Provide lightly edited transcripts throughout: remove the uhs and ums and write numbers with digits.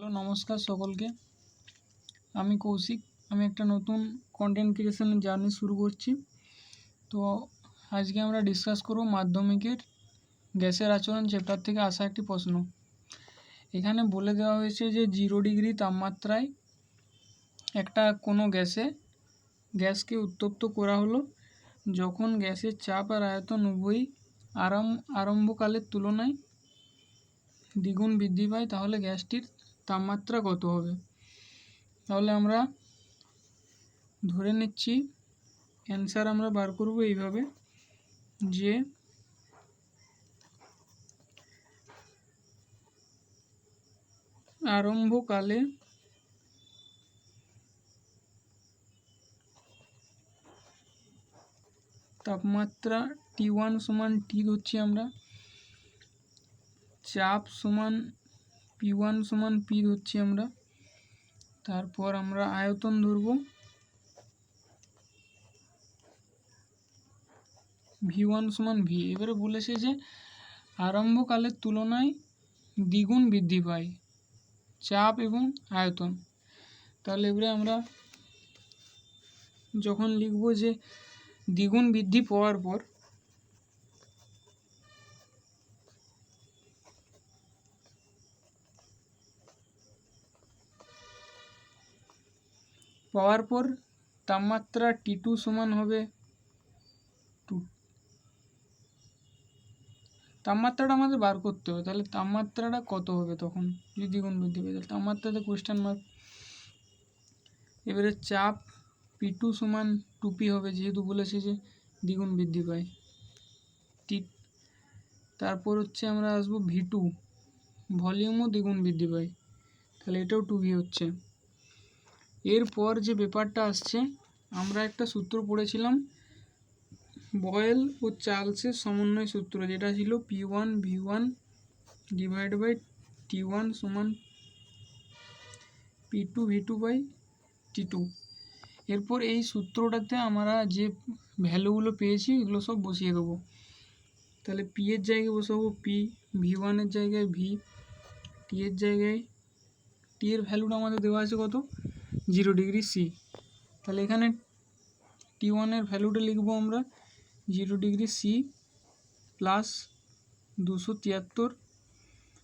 Hello নমস্কার সকলকে। আমি কৌশিক। আমি একটা নতুন কন্টেন্ট ক্রিয়েশনের জার্নি শুরু করছি। তো আজকে আমরা ডিসকাস করব মাধ্যমিকের গ্যাসের আচরণ চ্যাপ্টার থেকে আসা একটি প্রশ্ন। এখানে বলে দেওয়া হয়েছে যে 0 ডিগ্রি তাপমাত্রায় একটা কোনো গ্যাসকে উত্তপ্ত করা হলো। যখন গ্যাসের চাপ আর আয়তন উভয়ই আরম্ভকালের তুলনায় দ্বিগুণ বৃদ্ধি পায়, তাহলে গ্যাসটির তাপমাত্রা কত হবে? তাহলে আমরা ধরে নিচ্ছি অ্যান্সার আমরা বার করব এইভাবে যে আরম্ভকালে তাপমাত্রা T1 সমান T ধরছি আমরা, চাপ সমান P1 সমান P ধরছি আমরা, তারপর আমরা আয়তন ধরব V1 সমান V। এবারে বলেছে যে আরম্ভকালের তুলনায় দ্বিগুণ বৃদ্ধি পায় চাপ এবং আয়তন। তাহলে এবারে আমরা যখন লিখব যে দ্বিগুণ বৃদ্ধি পাওয়ার পর তাপমাত্রা T2 সমান হবে তাপমাত্রাটা আমাদের বার করতে হবে। তাহলে তাপমাত্রাটা কত হবে তখন যদি দ্বিগুণ বৃদ্ধি পায়? তাহলে তাপমাত্রাতে কোয়েশ্চেন মার্ক। এবারে চাপ P2 সমান 2P হবে, যেহেতু বলেছে যে দ্বিগুণ বৃদ্ধি পায়। তারপর আমরা আসবো V2, ভলিউমও দ্বিগুণ বৃদ্ধি পায়, তাহলে এটাও 2V হচ্ছে। এরপর যে ব্যাপারটা আসছে, আমরা একটা সূত্র পড়েছিলাম বয়েল ও চার্লসের সমন্বয় সূত্র, যেটা ছিল P1 V1 divide by T1 সমান P2 V2 বাই T2। এরপর এই সূত্রটাতে আমরা যে ভ্যালুগুলো পেয়েছি এগুলো সব বসিয়ে দেবো। তাহলে P এর জায়গায় বসাবো P, V1 এর জায়গায় V, T এর জায়গায় T এর ভ্যালুটা আমাদের দেওয়া আছে কত? 0 ডিগ্রি C। তাহলে এখানে T1 এর ভ্যালুটা লিখবো আমরা 0 ডিগ্রি C প্লাস 273।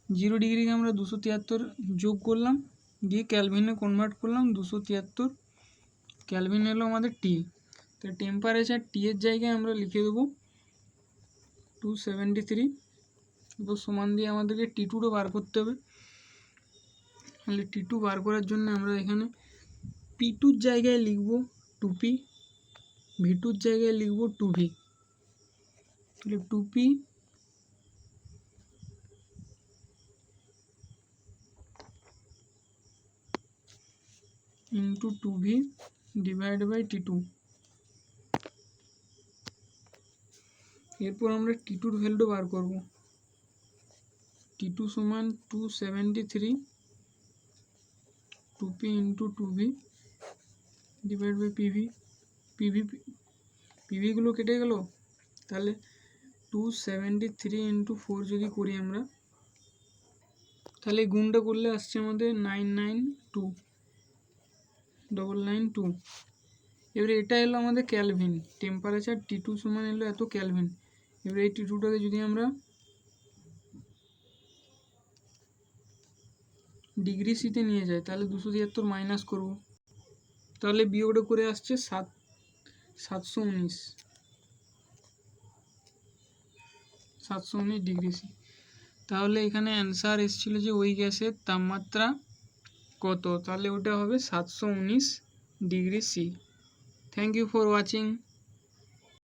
0 ডিগ্রিকে আমরা 273 যোগ করলাম, দিয়ে ক্যালভিনে কনভার্ট করলাম। 273 ক্যালভিন এলো আমাদের T। তো টেম্পারেচার T এর জায়গায় আমরা লিখে দেবো 273। এবার সমান দিয়ে আমাদেরকে T2টা বার করতে হবে। তাহলে T2 বার করার জন্য আমরা এখানে P2 জায়গায় লিখব 2P, V2 জায়গায় লিখব 2V। তাহলে 2P into 2V divide by T2। এরপর আমরা T2 ভ্যালুটা বার করব। T2 সমান 273 2P into 2V divide by পিভিগুলো কেটে গেল। তাহলে 273 ইন্টু 4 যদি করি আমরা, তাহলে গুণটা করলে আসছে আমাদের 992। এবারে এটা এলো আমাদের ক্যালভিন। টেম্পারেচার T2 সমান এলো এত ক্যালভিন। এবারে এই T2টাকে যদি আমরা ডিগ্রি সিতে নিয়ে যাই, তাহলে 273 মাইনাস করব, তাহলে বিয়োগটা করে আসছে 719 ডিগ্রি সি। তাহলে এখানে অ্যান্সার এসেছিলো যে ওই গ্যাসের তাপমাত্রা কত, তাহলে ওটা হবে 719 degree C. Thank you for watching.